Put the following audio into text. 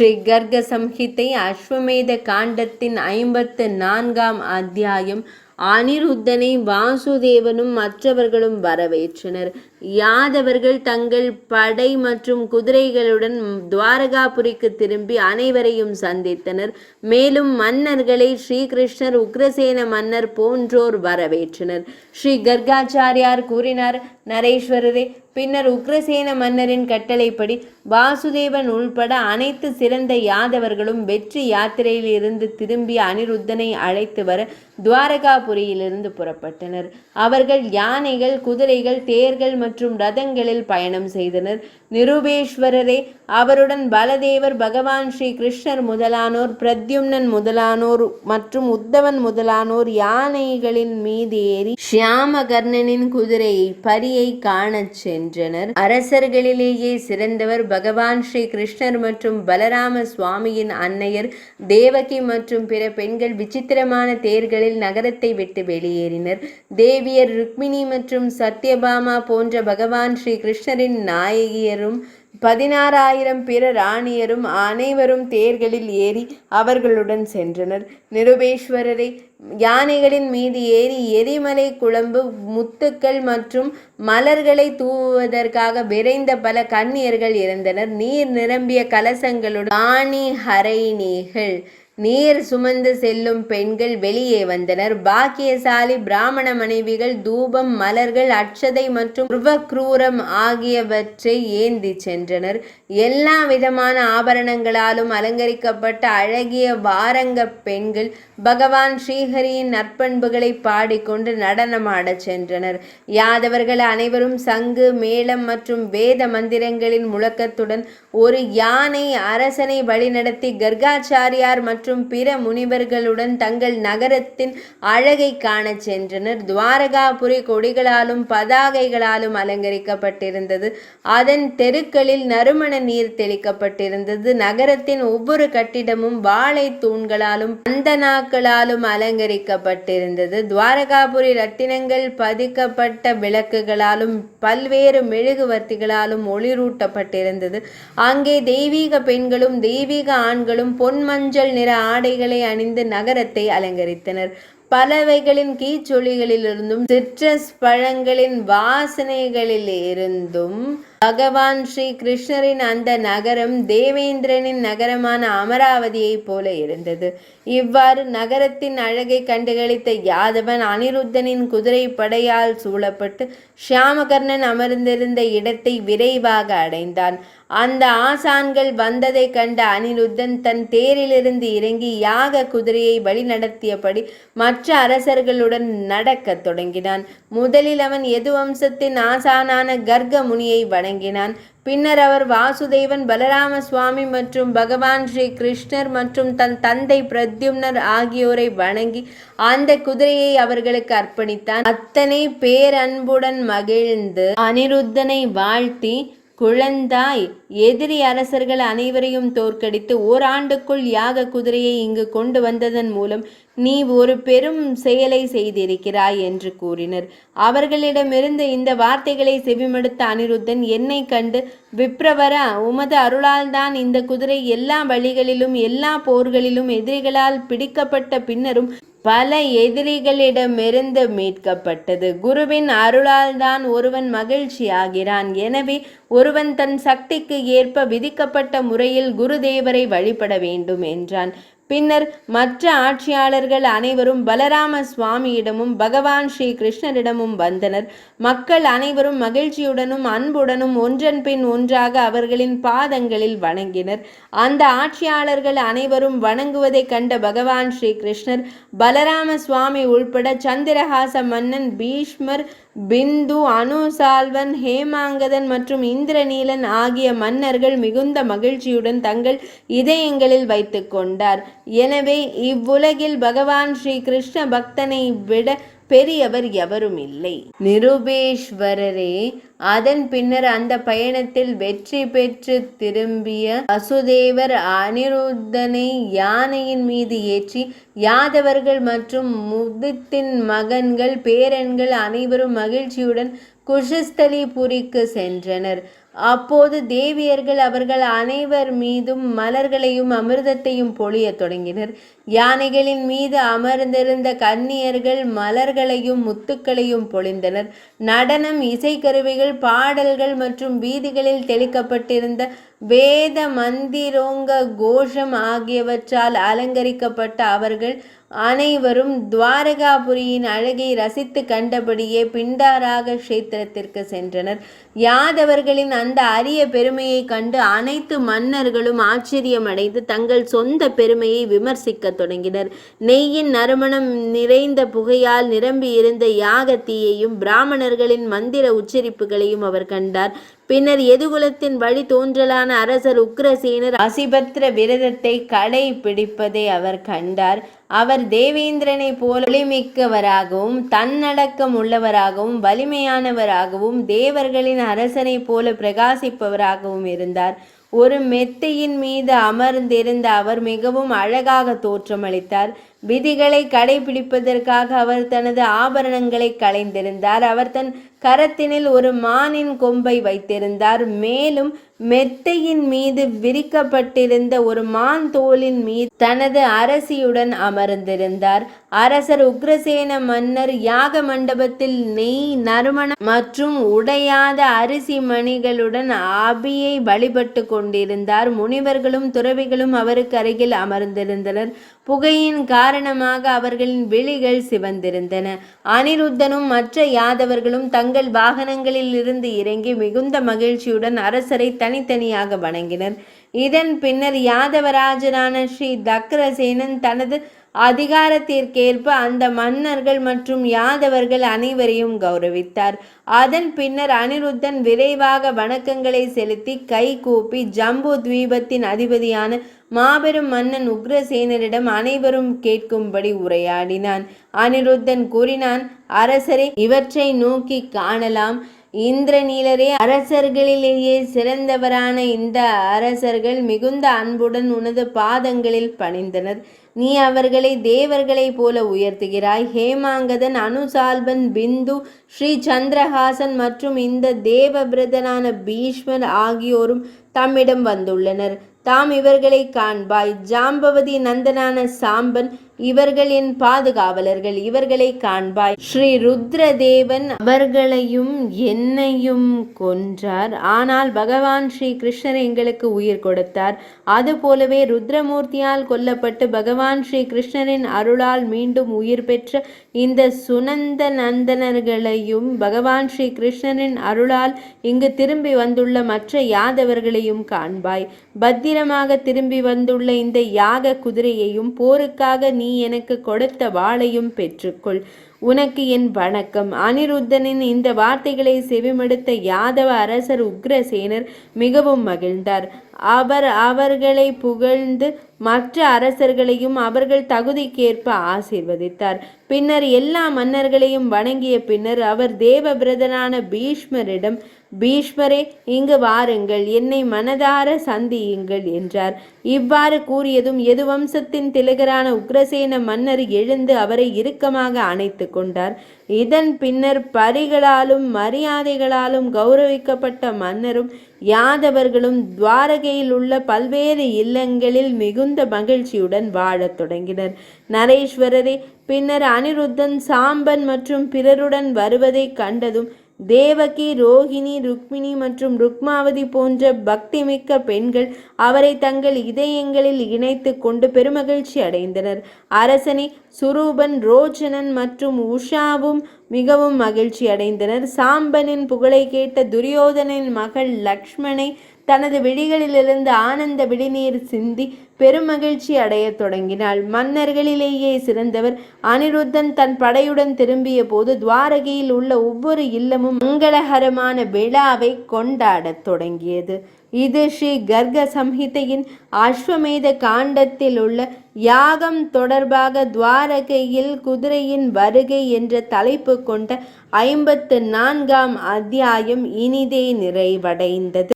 ஸ்ரீ கர்க சம்ஹிதை அஸ்வமேத காண்டத்தின் 54ஆம் அத்தியாயம். அனிருத்தனை வாசுதேவனும் மற்றவர்களும் வரவேற்றனர். யாதவர்கள் தங்கள் படை மற்றும் குதிரைகளுடன் துவாரகாபுரிக்கு திரும்பி அனைவரையும் சந்தித்தனர். மேலும் மன்னர்களை ஸ்ரீகிருஷ்ணர், உக்ரசேன மன்னர் போன்றோர் வரவேற்றனர். ஸ்ரீ கர்காச்சாரியார் கூறினார், நரேஸ்வரரே, பின்னர் உக்ரசேன மன்னரின் கட்டளைப்படி வாசுதேவன் உள்பட அனைத்து சிறந்த யாதவர்களும் வெற்றி யாத்திரையில் இருந்து திரும்பி அனிருத்தனை அழைத்து வர துவாரகாபுரியிலிருந்து புறப்பட்டனர். அவர்கள் யானைகள், குதிரைகள், தேர்கள் மற்றும் ரதங்களில் பயணம் செய்தனர். நிருபேஸ்வரரே, அவருடன் பலதேவர், பகவான் ஸ்ரீ கிருஷ்ணர் முதலானோர், பிரத்யும்னன் முதலானோர் மற்றும் உத்தவன் முதலானோர் யானைகளின் மீது ஏறி ஷியாமகர்ணனின் குதிரையை பரியை காணச் சென்றனர். அரசர்களிலேயே சிறந்தவர் பகவான் ஸ்ரீ கிருஷ்ணர் மற்றும் பலராம சுவாமியின் அன்னையர் தேவகி மற்றும் பிற பெண்கள் விசித்திரமான தேர்களில் நகரத்தை விட்டு வெளியேறினர். தேவியர் ருக்மிணி மற்றும் சத்யபாமா போன்ற பகவான் ஸ்ரீ கிருஷ்ணரின் நாயகியரும் 16,000 பிற ராணியரும் அனைவரும் தேர்களில் ஏறி அவர்களுடன் சென்றனர். நிருபேஸ்வரரை, யானைகளின் மீது ஏறி எரிமலை குழம்பு, முத்துக்கள் மற்றும் மலர்களை தூவுவதற்காக விரைந்த பல கன்னியர்கள் இருந்தனர். நீர் நிரம்பிய கலசங்களுடன் ஆணி ஹரைணிகள், நீர் சுமந்து செல்லும் பெண்கள் வெளியே வந்தனர். பாக்கியசாலி பிராமண மனைவிகள் தூபம், மலர்கள், அட்சதை மற்றும் உருவக்ரூரம் ஆகியவற்றை ஏந்தி சென்றனர். எல்லா விதமான ஆபரணங்களாலும் அலங்கரிக்கப்பட்ட அழகிய வாரங்க பெண்கள் பகவான் ஸ்ரீஹரியின் நற்பண்புகளை பாடிக்கொண்டு நடனமாடச் சென்றனர். யாதவர்கள் அனைவரும் சங்கு, மேளம் மற்றும் வேத மந்திரங்களின் முழக்கத்துடன் ஒரு யானை அரசனை வழிநடத்தி கர்காச்சாரியார் மற்றும் பிற முனிவர்களுடன் தங்கள் நகரத்தின் அழகை காணச் சென்றனர். துவாரகாபுரி கொடிகளாலும் பதாகைகளாலும் அலங்கரிக்கப்பட்டிருந்தது. அதன் தெருக்களில் நறுமண நீர் தெளிக்கப்பட்டிருந்தது. நகரத்தின் ஒவ்வொரு கட்டிடமும் வாழை தூண்களாலும் பந்தனாக்களாலும் அலங்கரிக்கப்பட்டிருந்தது. துவாரகாபுரி ரத்தினங்கள் பதிக்கப்பட்ட விளக்குகளாலும் பல்வேறு மெழுகுவர்த்திகளாலும் ஒளிரூட்டப்பட்டிருந்தது. அங்கே தெய்வீக பெண்களும் தெய்வீக ஆண்களும் பொன்மஞ்சள் நிற ஆடைகளை அணிந்து நகரத்தை அலங்கரித்தனர். பலவைகளின் கீச்சொலிகளிலிருந்தும் சிட்ரஸ் பழங்களின் வாசனைகளிலிருந்தும் பகவான் ஸ்ரீ கிருஷ்ணரின் அந்த நகரம் தேவேந்திரனின் நகரமான அமராவதியை போல இருந்தது. இவ்வாறு நகரத்தின் அழகை கண்டுகளித்த யாதவன் அனிருத்தனின் குதிரை படையால் சூழப்பட்டு ஷியாமகர்ணன் அமர்ந்திருந்த இடத்தை விரைவாக அடைந்தான். அந்த ஆசான்கள் வந்ததை கண்ட அனிருத்தன் தன் தேரிலிருந்து இறங்கி யாக குதிரையை வழிநடத்தியபடி மற்ற அரசர்களுடன் நடக்கத் தொடங்கினான். முதலில் அவன் யதுவம்சத்தின் ஆசானான கர்க முனியை வணங்கினான். பின்னர் அவர் வாசுதேவன், பலராம சுவாமி மற்றும் பகவான் ஸ்ரீ கிருஷ்ணர் மற்றும் தன் தந்தை பிரத்யும்னர் ஆகியோரை வணங்கி அந்த குதிரையை அவர்களுக்கு அர்ப்பணித்தான். அத்தனை பேரன்புடன் மகிழ்ந்து அனிருத்தனை வாழ்த்தி, குழந்தாய், எதிரி அரசர்கள் அனைவரையும் தோற்கடித்து ஓராண்டுக்குள் யாக குதிரையை இங்கு கொண்டு வந்ததன் மூலம் நீ ஒரு பெரும் செயலை செய்திருக்கிறாய் என்று கூறினர். அவர்களிடமிருந்து இந்த வார்த்தைகளை செவிமடுத்த அனிருத்தன், என்னை கண்டு விப்ரவர, உமது அருளால்தான் இந்த குதிரை எல்லா வழிகளிலும் எல்லா போர்களிலும் எதிரிகளால் பிடிக்கப்பட்ட பின்னரும் பல எதிரிகளிடமிருந்து மீட்கப்பட்டது. குருவின் அருளால் தான் ஒருவன் மகிழ்ச்சியாகிறான். எனவே ஒருவன் தன் சக்திக்கு ஏற்ப விதிக்கப்பட்ட முறையில் குருதேவரை வழிபட வேண்டும் என்றான். பின்னர் மற்ற ஆட்சியாளர்கள் அனைவரும் பலராம சுவாமியிடமும் பகவான் ஸ்ரீ கிருஷ்ணரிடமும் வந்தனர். மக்கள் அனைவரும் மகிழ்ச்சியுடனும் அன்புடனும் ஒன்றன் பின் ஒன்றாக அவர்களின் பாதங்களில் வணங்கினர். அந்த ஆட்சியாளர்கள் அனைவரும் வணங்குவதை கண்ட பகவான் ஸ்ரீ கிருஷ்ணர், பலராம சுவாமி உள்பட சந்திரஹாச மன்னன், பீஷ்மர், பிந்து, அனுசால்வன், ஹேமாங்கதன் மற்றும் இந்திரநீலன் ஆகிய மன்னர்கள் மிகுந்த மகிழ்ச்சியுடன் தங்கள் இதயங்களில் வைத்து கொண்டார். எனவே இவ்வுலகில் பகவான் ஸ்ரீ கிருஷ்ண பக்தனை விட பெரியவர் எவரும் இல்லை. நிருபேஸ்வரரே, அதன் பின்னர் அந்த பயணத்தில் வெற்றி பெற்று திரும்பிய வசுதேவர் அனிருத்தனை யானையின் மீது ஏற்றி யாதவர்கள் மற்றும் முதித்தின் மகன்கள், பேரன்கள் அனைவரும் மகிழ்ச்சியுடன் குஷஸ்தலிபுரிக்கு சென்றனர். அப்போது தேவியர்கள் அவர்கள் அனைவர் மீதும் மலர்களையும் அமிர்தத்தையும் பொழியத் தொடங்கினர். யானைகளின் மீது அமர்ந்திருந்த கன்னியர்கள் மலர்களையும் முத்துக்களையும் பொழிந்தனர். நடனம், இசைக்கருவிகள், பாடல்கள் மற்றும் வீதிகளில் தெளிக்கப்பட்டிருந்த வேத மந்திரோங்க கோஷம் ஆகியவற்றால் அலங்கரிக்கப்பட்ட அவர்கள் அனைவரும் துவாரகாபுரியின் அழகை ரசித்து கண்டபடியே பிண்டாராக கஷேத்திரத்திற்கு சென்றனர். யாதவர்களின் அந்த அரிய பெருமையை கண்டு அனைத்து மன்னர்களும் ஆச்சரியமடைந்து தங்கள் சொந்த பெருமையை விமர்சிக்க தொடங்கினர். நெய்யின் நறுமணம் நிறைந்த புகையால் நிரம்பியிருந்த யாக தீயையும் பிராமணர்களின் மந்திர உச்சரிப்புகளையும் அவர் கண்டார். பின்னர் எதுகுலத்தின் வழி தோன்றலான அரசர் உக்ரசேனர் அசிபத்ர விரதத்தை கடைபிடிப்பதை அவர் கண்டார். அவர் தேவேந்திரனை போல ஒளிமிக்கவராகவும் தன்னடக்கம் உள்ளவராகவும் வலிமையானவராகவும் தேவர்களின் அரசனை போல பிரகாசிப்பவராகவும் இருந்தார். ஒரு மெத்தையின் மீது அமர்ந்திருந்த அவர் மிகவும் அழகாக தோற்றமளித்தார். விதிகளை கடைபிடிப்பதற்காக அவர் தனது ஆபரணங்களை களைந்திருந்தார். அவர் தன் கரத்தினில் ஒரு மானின் கொம்பை வைத்திருந்தார். மேலும் மெத்தையின் மீது விரிக்கப்பட்டிருந்த ஒரு மான் தோலின் மீது தனது அரசியுடன் அமர்ந்திருந்தார். அரசர் உக்ரசேன மன்னர் யாக மண்டபத்தில் நெய், நறுமணம் மற்றும் உடையாத அரிசி மணிகளுடன் அபியை வழிபட்டு கொண்டிருந்தார். முனிவர்களும் துறவிகளும் அவருக்கு அருகில் அமர்ந்திருந்தனர். புகையின் காரணமாக அவர்களின் விழிகள் சிவந்திருந்தன. அனிருத்தனும் மற்ற யாதவர்களும் தங்கள் வாகனங்களில் இருந்து இறங்கி மிகுந்த மகிழ்ச்சியுடன் அரசரை தனித்தனியாக வணங்கினர். இதன் பின்னர் யாதவராஜரான ஸ்ரீ தக்ரசேனன் தனது அதிகாரத்திற்கேற்ப அந்த மன்னர்கள் மற்றும் யாதவர்கள் அனைவரையும் கௌரவித்தார். அதன் பின்னர் அனிருத்தன் விரைவாக வணக்கங்களை செலுத்தி கை கூப்பி ஜம்பு தீபத்தின் அதிபதியான மாபெரும் மன்னன் உக்ரசேனரிடம் அனைவரும் கேட்கும்படி உரையாடினான். அனிருத்தன் கூறினான், அரசரே, இவற்றை நோக்கி காணலாம். இந்திரநீலரே, அரசர்களிலேயே சிறந்தவரான இந்த அரசர்கள் மிகுந்த அன்புடன் உனது பாதங்களில் பணிந்தனர். நீ அவர்களை தேவர்களைப் போல உயர்த்துகிறாய். ஹேமாங்கதன், அனுசால்பன், பிந்து, ஸ்ரீ சந்திரஹாசன் மற்றும் இந்த தேவபிரதனான பீஷ்மர் ஆகியோரும் தம்மிடம் வந்துள்ளனர். தாம் இவர்களை காண்பாய். ஜாம்பவதி நந்தனான சாம்பன், இவர்கள் என் பாதுகாவலர்கள், இவர்களை காண்பாய். ஸ்ரீ ருத்ரதேவன் அவர்களையும் என்னையும் கொன்றார். ஆனால் பகவான் ஸ்ரீ கிருஷ்ணர் எங்களுக்கு உயிர் கொடுத்தார். அதுபோலவே ருத்ரமூர்த்தியால் கொல்லப்பட்டு பகவான் ஸ்ரீ கிருஷ்ணரின் அருளால் மீண்டும் உயிர் பெற்ற இந்த சுனந்த நந்தனர்களையும் பகவான் ஸ்ரீ கிருஷ்ணரின் அருளால் இங்கு திரும்பி வந்துள்ள மற்ற யாதவர்களையும் காண்பாய். பத்திரமாக திரும்பி வந்துள்ள இந்த யாக குதிரையையும் போருக்காக நீ எனக்கு கொடுத்த வாளையும் பெற்றுக்கொள். உனக்கு என் வணக்கம். அனிருத்தனின் இந்த வார்த்தைகளை செவிமடுத்த யாதவ அரசர் உக்ரசேனர் மிகவும் மகிழ்ந்தார். அவர்களை புகழ்ந்து மற்ற அரசர்களையும் அவர்கள் தகுதிக்கேற்ப ஆசீர்வதித்தார். பின்னர் எல்லா மன்னர்களையும் வணங்கிய பின்னர் அவர் தேவபிரதனான பீஷ்மரிடம், பீஷ்மரே, இங்கு வாருங்கள், என்னை மனதார சந்தியுங்கள் என்றார். இவ்வாறு கூறியதும் எதுவம்சத்தின் திலகரான உக்ரசேன மன்னர் எழுந்து அவரை இறுக்கமாக அணைத்து கொண்டார். இதன் பின்னர் பரிகளாலும் மரியாதைகளாலும் கௌரவிக்கப்பட்ட மன்னரும் யாதவர்களும் துவாரகையில் உள்ள பல்வேறு இல்லங்களில் மிகுந்த மகிழ்ச்சியுடன் வாழத் தொடங்கினர். நரேஸ்வரரே, பின்னர் அனிருத்தன் சாம்பன் மற்றும் பிறருடன் வருவதை கண்டதும் தேவகி, ரோஹிணி, ருக்மிணி மற்றும் ருக்மாவதி போன்ற பக்திமிக்க பெண்கள் அவரை தங்கள் இதயங்களில் இணைத்து கொண்டு பெருமகிழ்ச்சி அடைந்தனர். அரசனே, சுரூபன், ரோச்சனன் மற்றும் உஷாவும் மிகவும் மகிழ்ச்சி அடைந்தனர். சாம்பனின் புகழை கேட்ட துரியோதனின் மகள் லக்ஷ்மணை தனது விழிகளிலிருந்து ஆனந்த விழிநீர் சிந்தி பெருமகிழ்ச்சி அடைய தொடங்கினாள். மன்னர்களிலேயே சிறந்தவர் அனிருத்தன் தன் படையுடன் திரும்பிய போது துவாரகையில் உள்ள ஒவ்வொரு இல்லமும் மங்களகரமான விழாவை கொண்டாடத் தொடங்கியது. இது ஸ்ரீ கர்க சம்ஹிதையின் அஸ்வமேத காண்டத்தில் உள்ள யாகம் தொடர்பாக துவாரகையில் குதிரையின் வருகை என்ற தலைப்பு கொண்ட 54ஆம் அத்தியாயம் இனிதே நிறைவடைந்தது.